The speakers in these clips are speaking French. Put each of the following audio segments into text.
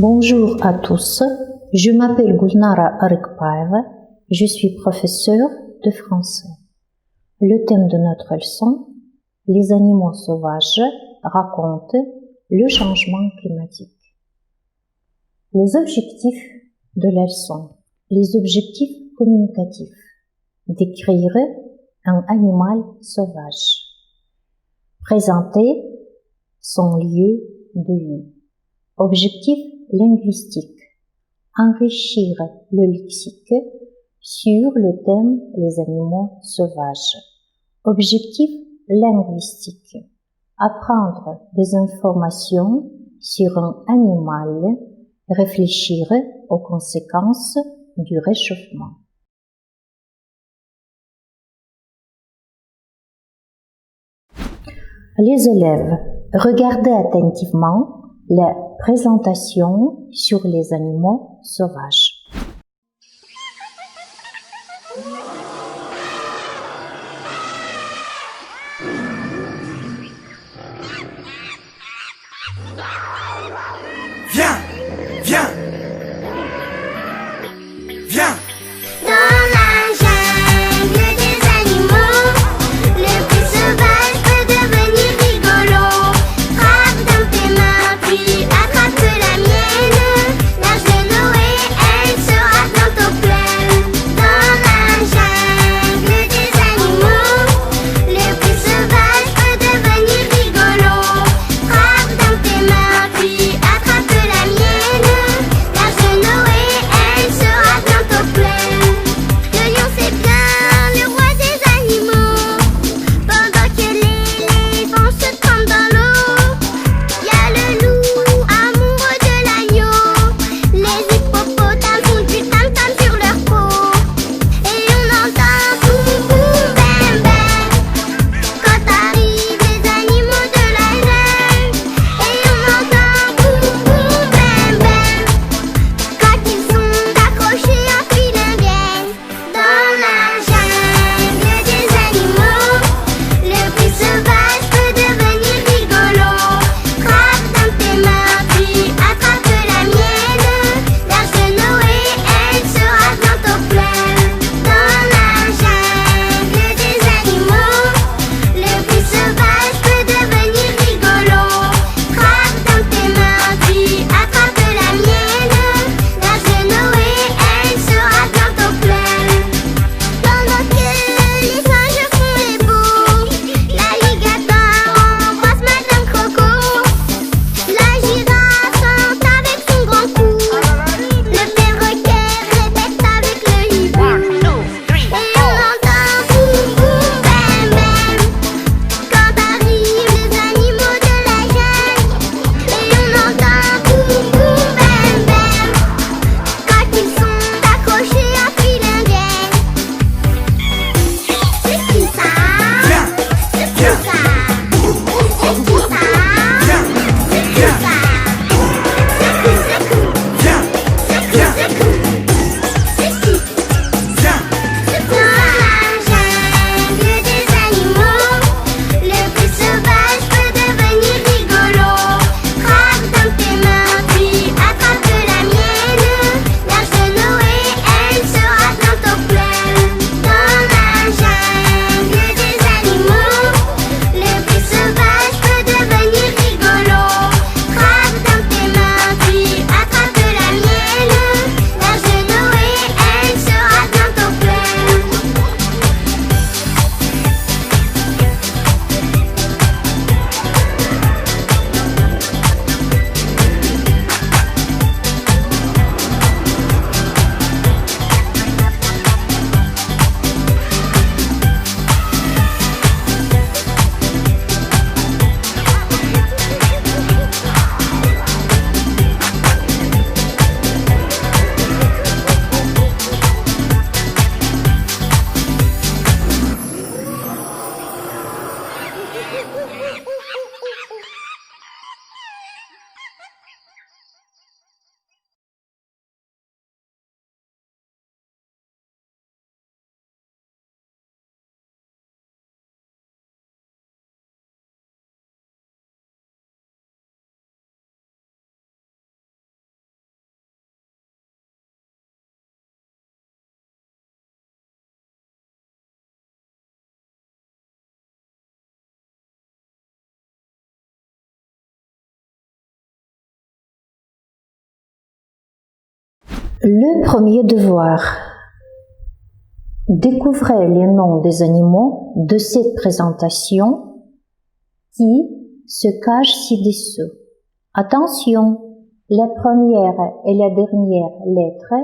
Bonjour à tous, je m'appelle Gulnara Arıkpaeva, je suis professeure de français. Le thème de notre leçon, les animaux sauvages racontent le changement climatique. Les objectifs de la leçon, les objectifs communicatifs, décrire un animal sauvage, présenter son lieu de vie. Objectif linguistique, enrichir le lexique sur le thème les animaux sauvages. Objectif linguistique, apprendre des informations sur un animal, réfléchir aux conséquences du réchauffement. Les élèves, regardez attentivement la présentation sur les animaux sauvages. Viens, viens, viens. Dans la jungle des animaux, le plus sauvage peut devenir rigolo. Frappe dans tes mains, puis attrape la mienne. L'âge de Noé, elle sera bientôt pleine. Dans la jungle des animaux, le plus sauvage peut devenir rigolo. Frappe dans tes mains, puis attrape la mienne. L'âge de Noé, elle sera bientôt pleine. Le premier devoir. Découvrez les noms des animaux de cette présentation qui se cachent ci-dessous. Attention, la première et la dernière lettres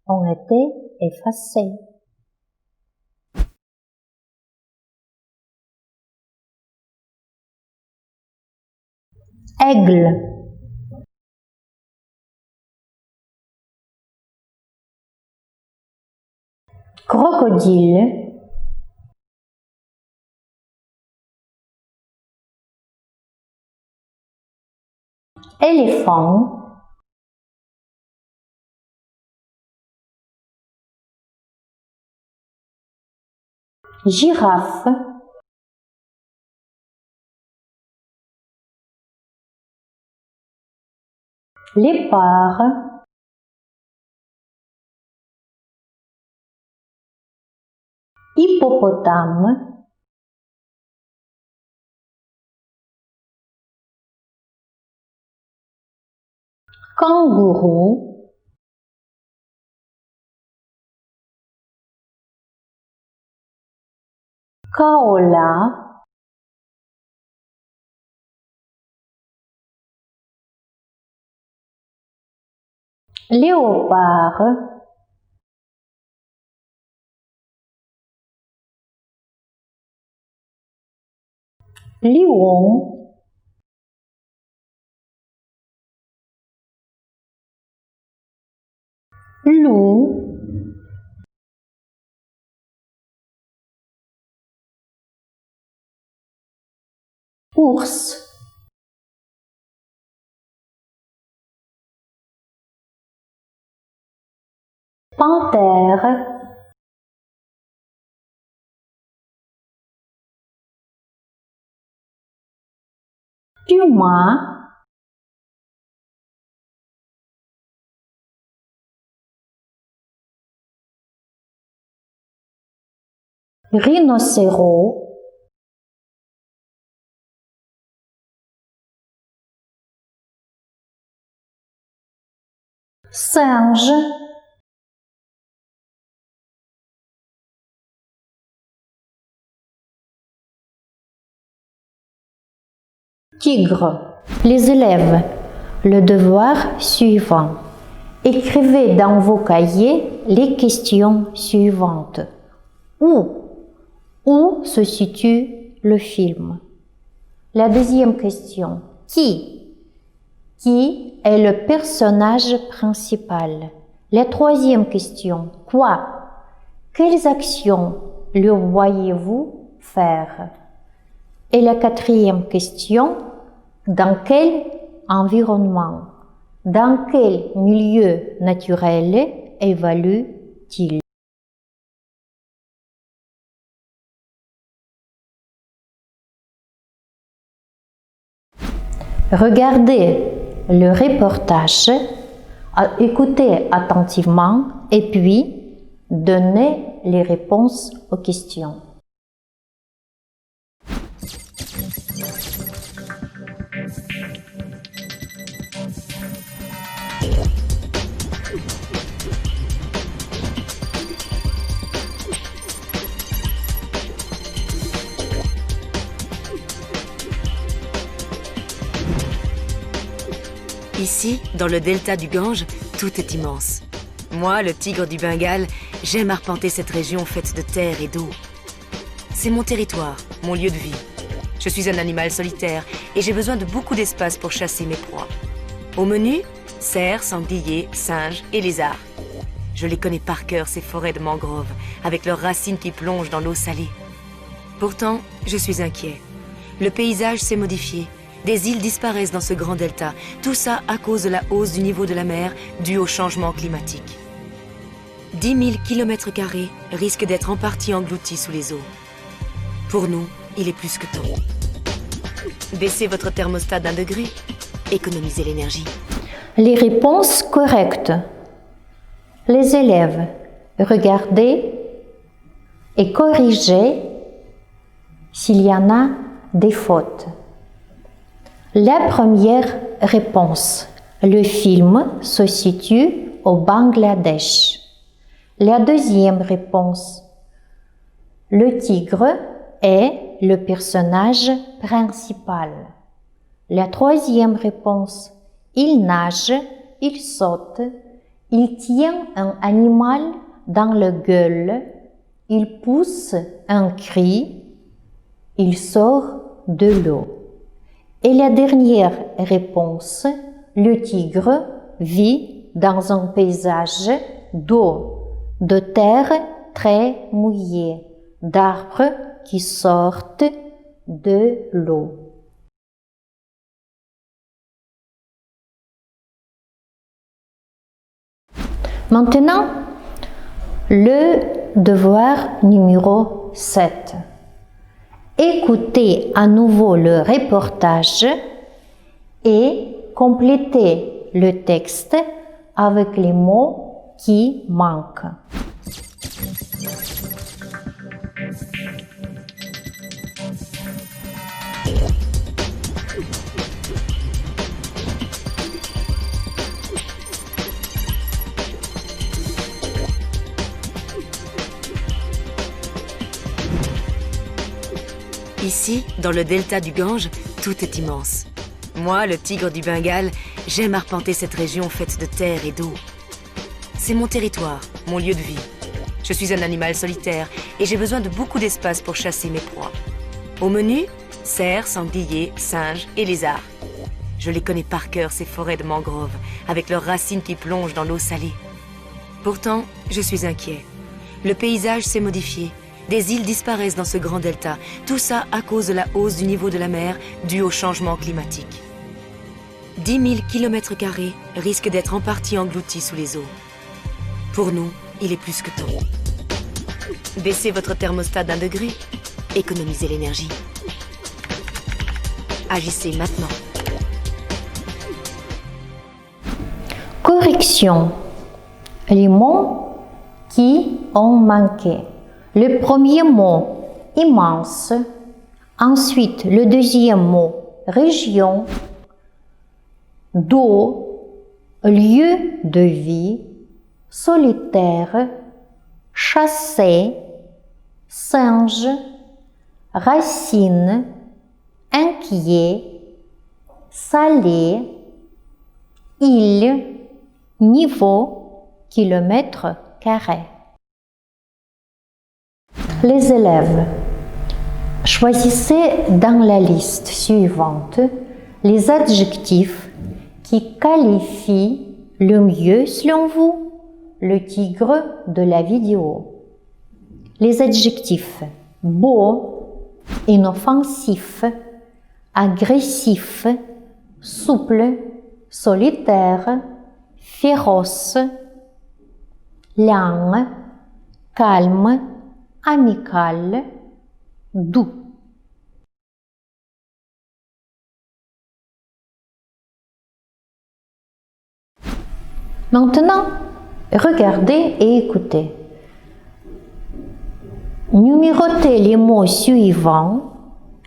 ont été effacées. Aigle. Crocodile. Éléphant. Girafe. Léopard. Hippopotame. Kangourou. Kaola. Léopard. Lion. Loup. Ours. Panthère. Puma. Rhinocéros. Singe. Tigre. Les élèves, le devoir suivant. Écrivez dans vos cahiers les questions suivantes. Où se situe le film? La deuxième question. Qui est le personnage principal? La troisième question. Quoi? Quelles actions le voyez-vous faire? Et la quatrième question. Dans quel environnement? Dans quel milieu naturel évolue-t-il? Regardez le reportage, écoutez attentivement et puis donnez les réponses aux questions. Ici, dans le delta du Gange, tout est immense. Moi, le tigre du Bengale, j'aime arpenter cette région faite de terre et d'eau. C'est mon territoire, mon lieu de vie. Je suis un animal solitaire et j'ai besoin de beaucoup d'espace pour chasser mes proies. Au menu, cerfs, sangliers, singes et lézards. Je les connais par cœur, ces forêts de mangroves, avec leurs racines qui plongent dans l'eau salée. Pourtant, je suis inquiet. Le paysage s'est modifié. Des îles disparaissent dans ce grand delta. Tout ça à cause de la hausse du niveau de la mer due au changement climatique. 10 000 km² risquent d'être en partie engloutis sous les eaux. Pour nous, il est plus que temps. Baissez votre thermostat d'1 degré. Économisez l'énergie. Les réponses correctes. Les élèves, regardez et corrigez s'il y en a des fautes. La première réponse. Le film se situe au Bangladesh. La deuxième réponse. Le tigre est le personnage principal. La troisième réponse. Il nage, il saute, il tient un animal dans la gueule, il pousse un cri, il sort de l'eau. Et la dernière réponse, le tigre vit dans un paysage d'eau, de terre très mouillée, d'arbres qui sortent de l'eau. Maintenant, le devoir numéro 7. Écoutez à nouveau le reportage et complétez le texte avec les mots qui manquent. Ici, dans le delta du Gange, tout est immense. Moi, le tigre du Bengale, j'aime arpenter cette région faite de terre et d'eau. C'est mon territoire, mon lieu de vie. Je suis un animal solitaire et j'ai besoin de beaucoup d'espace pour chasser mes proies. Au menu, cerfs, sangliers, singes et lézards. Je les connais par cœur, ces forêts de mangroves, avec leurs racines qui plongent dans l'eau salée. Pourtant, je suis inquiet. Le paysage s'est modifié. Des îles disparaissent dans ce grand delta. Tout ça à cause de la hausse du niveau de la mer due au changement climatique. 10 000 km² risquent d'être en partie engloutis sous les eaux. Pour nous, il est plus que temps. Baissez votre thermostat d'1 degré. Économisez l'énergie. Agissez maintenant. Correction. Les mots qui ont manqué. Le premier mot, immense. Ensuite, le deuxième mot, région. D'eau, lieu de vie. Solitaire, chasser, singe, racine, inquiet, salé, île, niveau, kilomètre carré. Les élèves, choisissez dans la liste suivante les adjectifs qui qualifient le mieux, selon vous, le tigre de la vidéo. Les adjectifs beau, inoffensif, agressif, souple, solitaire, féroce, lent, calme, amical, doux. Maintenant, regardez et écoutez. Numérotez les mots suivants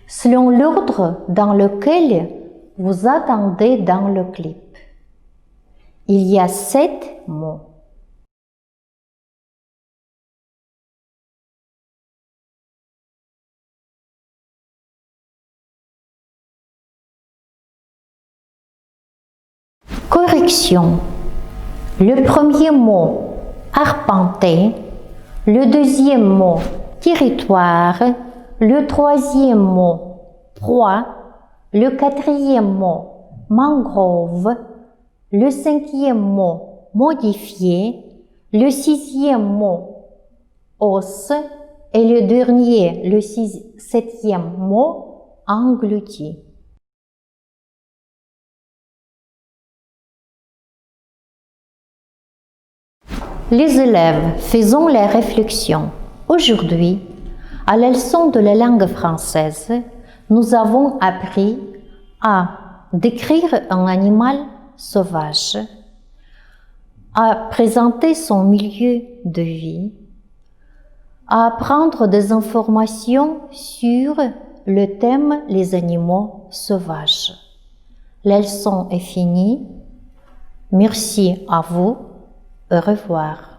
selon l'ordre dans lequel vous attendez dans le clip. Il y a 7 mots. Correction. Le premier mot, arpenter. Le deuxième mot, territoire. Le troisième mot, proie. Le quatrième mot, mangrove. Le cinquième mot, modifié. Le sixième mot, os. Et le dernier, le septième mot, englouti. Les élèves, faisons la réflexion. Aujourd'hui, à la leçon de la langue française, nous avons appris à décrire un animal sauvage, à présenter son milieu de vie, à apprendre des informations sur le thème les animaux sauvages. La leçon est finie. Merci à vous Au revoir.